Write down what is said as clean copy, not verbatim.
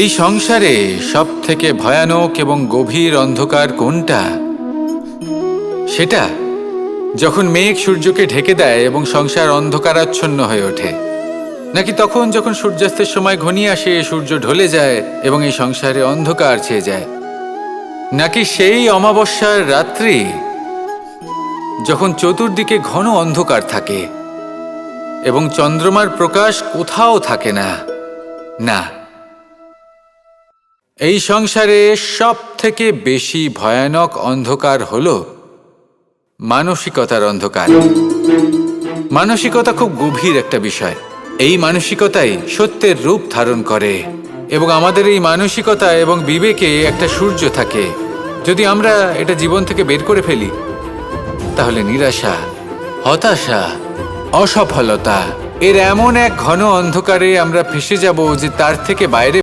এই সংসারে সব থেকে ভয়ানক এবং গভীর অন্ধকার কোনটা? সেটা যখন মেঘ সূর্যকে ঢেকে দেয় এবং সংসার অন্ধকারাচ্ছন্ন হয়ে ওঠে, নাকি তখন যখন সূর্যাস্তের সময় ঘনিয়ে আসে, সূর্য ঢলে যায় এবং এই সংসারে অন্ধকার ছেয়ে যায়, নাকি সেই অমাবস্যার রাত্রি যখন চতুর্দিকে ঘন অন্ধকার থাকে এবং চন্দ্রমার প্রকাশ কোথাও থাকে না? না, এই সংসারে সব থেকে বেশি ভয়ানক অন্ধকার হলো মানসিকতার অন্ধকার। মানসিকতা খুব গভীর একটা বিষয়। এই মানসিকতাই সত্যের রূপ ধারণ করে এবং আমাদের এই মানসিকতা এবং বিবেকে একটা সূর্য থাকে। যদি আমরা এটা জীবন থেকে বের করে ফেলি, তাহলে নিরাশা, হতাশা, অসফলতা এর এমন এক ঘন অন্ধকারে আমরা ফেঁসে যাব যে তার থেকে বাইরে